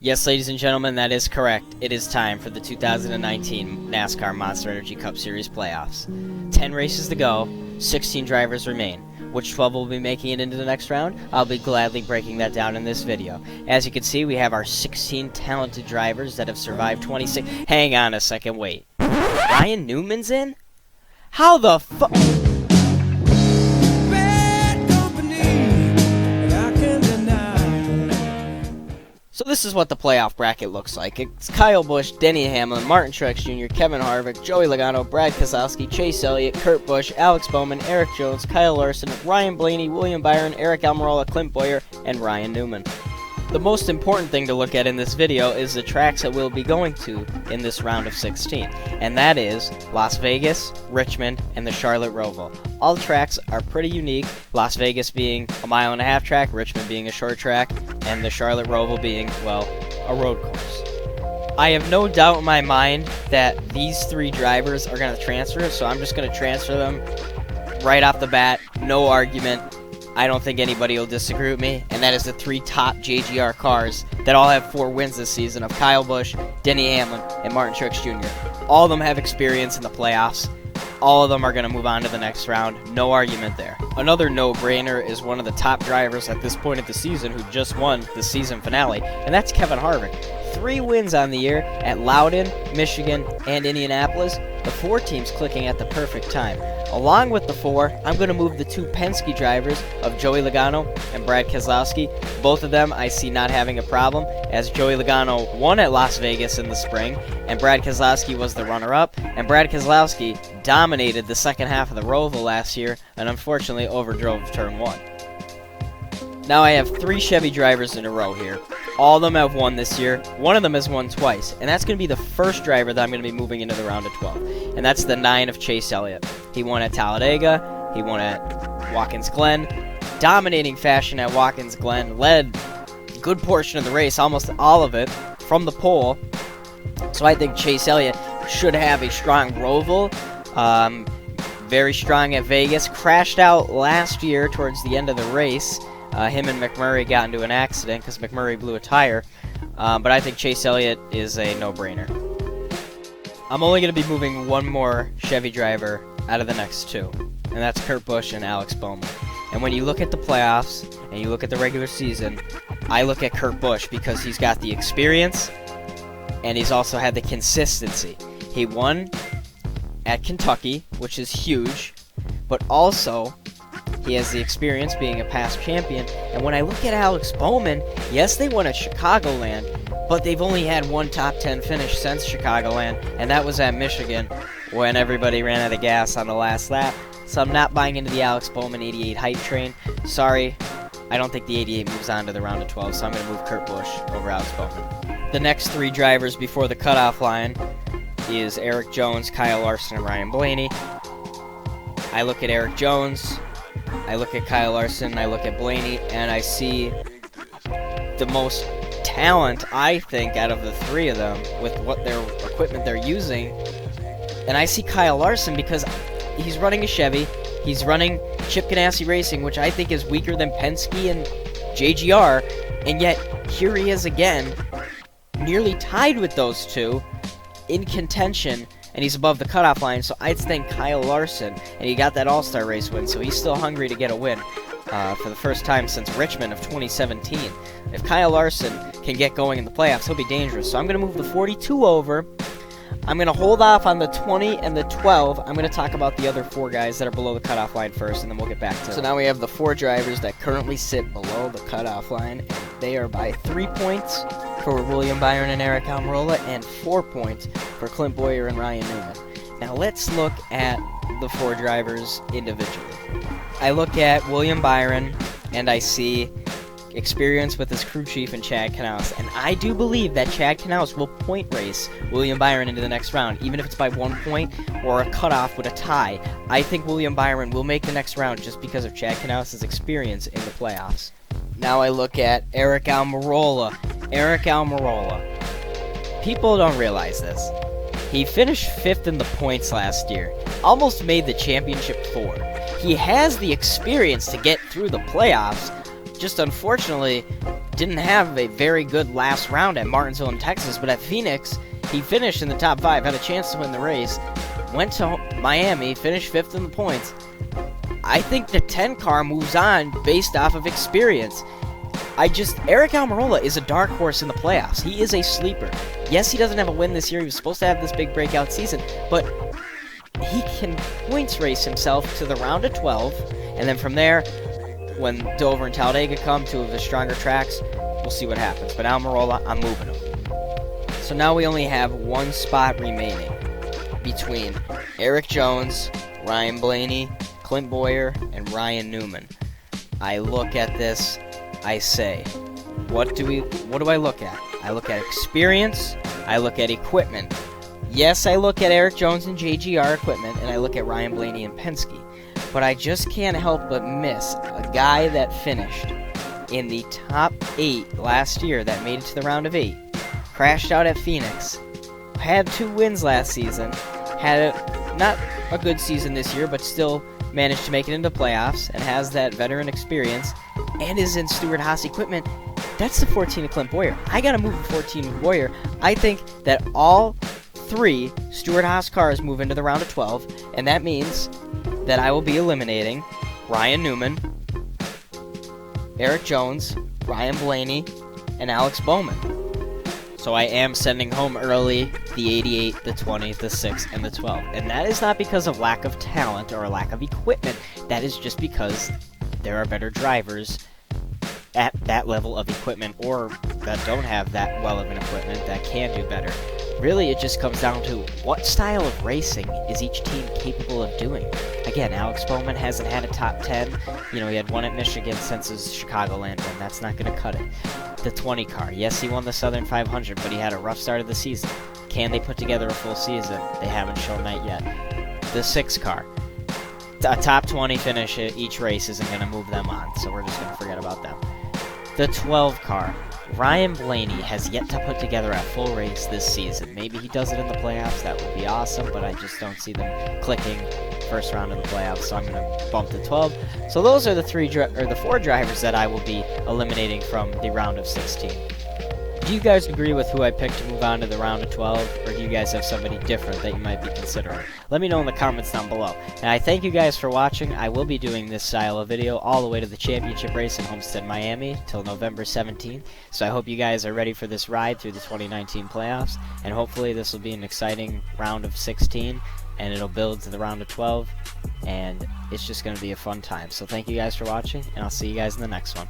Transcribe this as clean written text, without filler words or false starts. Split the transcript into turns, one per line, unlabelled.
Yes, ladies and gentlemen, that is correct. It is time for the 2019 NASCAR Monster Energy Cup Series playoffs. 10 races to go, 16 drivers remain. Which 12 will be making it into the next round? I'll be gladly breaking that down in this video. As you can see, we have our 16 talented drivers that have survived 26. Hang on a second, wait. Ryan Newman's in? How the fuck? So this is what the playoff bracket looks like. It's Kyle Busch, Denny Hamlin, Martin Truex Jr., Kevin Harvick, Joey Logano, Brad Keselowski, Chase Elliott, Kurt Busch, Alex Bowman, Eric Jones, Kyle Larson, Ryan Blaney, William Byron, Eric Almirola, Clint Bowyer, and Ryan Newman. The most important thing to look at in this video is the tracks that we'll be going to in this round of 16, and that is Las Vegas, Richmond, and the Charlotte Roval. All tracks are pretty unique, Las Vegas being a 1.5 mile track, Richmond being a short track, and the Charlotte Roval being, well, a road course. I have no doubt in my mind that these three drivers are going to transfer, so I'm just going to transfer them right off the bat, no argument. I don't think anybody will disagree with me, and that is the three top JGR cars that all have 4 wins this season of Kyle Busch, Denny Hamlin, and Martin Truex Jr. All of them have experience in the playoffs. All of them are going to move on to the next round. No argument there. Another no-brainer is one of the top drivers at this point of the season who just won the season finale, and that's Kevin Harvick. 3 wins on the year at Loudon, Michigan, and Indianapolis. The 4 teams clicking at the perfect time. Along with the 4, I'm going to move the 2 Penske drivers of Joey Logano and Brad Keselowski. Both of them I see not having a problem, as Joey Logano won at Las Vegas in the spring, and Brad Keselowski was the runner-up, and Brad Keselowski dominated the second half of the Roval last year and unfortunately overdrove turn 1. Now I have 3 Chevy drivers in a row here. All of them have won this year. One of them has won twice, and that's going to be the first driver that I'm going to be moving into the round of 12, and that's the 9 of Chase Elliott. He won at Talladega, he won at Watkins Glen, dominating fashion at Watkins Glen, led a good portion of the race, almost all of it, from the pole. So I think Chase Elliott should have a strong Roval, very strong at Vegas, crashed out last year towards the end of the race. Him and McMurray got into an accident because McMurray blew a tire, but I think Chase Elliott is a no-brainer. I'm only going to be moving one more Chevy driver out of the next 2, and that's Kurt Busch and Alex Bowman. And when you look at the playoffs and you look at the regular season, I look at Kurt Busch because he's got the experience and he's also had the consistency. He won at Kentucky, which is huge, but also he has the experience being a past champion. And when I look at Alex Bowman, yes, they won at Chicagoland, but they've only had one top 10 finish since Chicagoland, and that was at Michigan when everybody ran out of gas on the last lap. So I'm not buying into the Alex Bowman 88 hype train. Sorry, I don't think the 88 moves on to the round of 12, so I'm going to move Kurt Busch over Alex Bowman. The next 3 drivers before the cutoff line is Eric Jones, Kyle Larson, and Ryan Blaney. I look at Eric Jones, I look at Kyle Larson, I look at Blaney, and I see the most talent, I think, out of the 3 of them with what their equipment they're using. And I see Kyle Larson because he's running a Chevy, he's running Chip Ganassi Racing, which I think is weaker than Penske and JGR, and yet here he is again, nearly tied with those 2 in contention, and he's above the cutoff line, so I'd think Kyle Larson, and he got that All-Star race win, so he's still hungry to get a win for the first time since Richmond of 2017. If Kyle Larson can get going in the playoffs, he'll be dangerous. So I'm going to move the 42 over. I'm going to hold off on the 20 and the 12. I'm going to talk about the other 4 guys that are below the cutoff line first, and then we'll get back to it. So now we have the 4 drivers that currently sit below the cutoff line, and they are by 3 points for William Byron and Eric Almirola, and 4 points for Clint Bowyer and Ryan Newman. Now let's look at the 4 drivers individually. I look at William Byron, and I see experience with his crew chief and Chad Knaus, and I do believe that Chad Knaus will point race William Byron into the next round, even if it's by 1 point or a cutoff with a tie. I think William Byron will make the next round just because of Chad Knaus' experience in the playoffs. Now I look at Eric Almirola. Eric Almirola. People don't realize this. He finished 5th in the points last year, almost made the championship 4. He has the experience to get through the playoffs, just unfortunately, didn't have a very good last round at Martinsville in Texas, but at Phoenix, he finished in the top 5, had a chance to win the race, went to Miami, finished 5th in the points. I think the 10 car moves on based off of experience. Eric Almirola is a dark horse in the playoffs. He is a sleeper. Yes, he doesn't have a win this year. He was supposed to have this big breakout season, but he can points race himself to the round of 12, and then from there, when Dover and Talladega come, 2 of the stronger tracks, we'll see what happens. But Almirola, I'm moving him. So now we only have 1 spot remaining between Eric Jones, Ryan Blaney, Clint Boyer, and Ryan Newman. I look at this, I say, what do I look at? I look at experience, I look at equipment. Yes, I look at Eric Jones and JGR equipment, and I look at Ryan Blaney and Penske. But I just can't help but miss a guy that finished in the top 8 last year that made it to the round of 8, crashed out at Phoenix, had 2 wins last season, had not a good season this year, but still managed to make it into playoffs, and has that veteran experience, and is in Stewart-Haas equipment. That's the 14 of Clint Boyer. I gotta move the 14 of Boyer. I think that all 3 Stewart-Haas cars move into the round of 12, and that means that I will be eliminating Ryan Newman, Eric Jones, Ryan Blaney, and Alex Bowman. So I am sending home early the 88, the 20, the 6, and the 12. And that is not because of lack of talent or lack of equipment. That is just because there are better drivers at that level of equipment, or that don't have that well of an equipment that can do better. Really, it just comes down to what style of racing is each team capable of doing. Again, Alex Bowman hasn't had a top 10. He had 1 at Michigan since his Chicagoland win. That's not going to cut it. The 20 car. Yes, he won the Southern 500, but he had a rough start of the season. Can they put together a full season? They haven't shown that yet. The 6 car. A top 20 finish at each race isn't going to move them on, so we're just going to forget about them. The 12 car. Ryan Blaney has yet to put together a full race this season. Maybe he does it in the playoffs. That would be awesome, but I just don't see them clicking first round of the playoffs, so I'm going to bump to 12. So those are the 4 drivers that I will be eliminating from the round of 16. Do you guys agree with who I picked to move on to the round of 12, or do you guys have somebody different that you might be considering? Let me know in the comments down below. And I thank you guys for watching. I will be doing this style of video all the way to the championship race in Homestead, Miami, till November 17th. So I hope you guys are ready for this ride through the 2019 playoffs, and hopefully this will be an exciting round of 16, and it'll build to the round of 12, and it's just going to be a fun time. So thank you guys for watching, and I'll see you guys in the next one.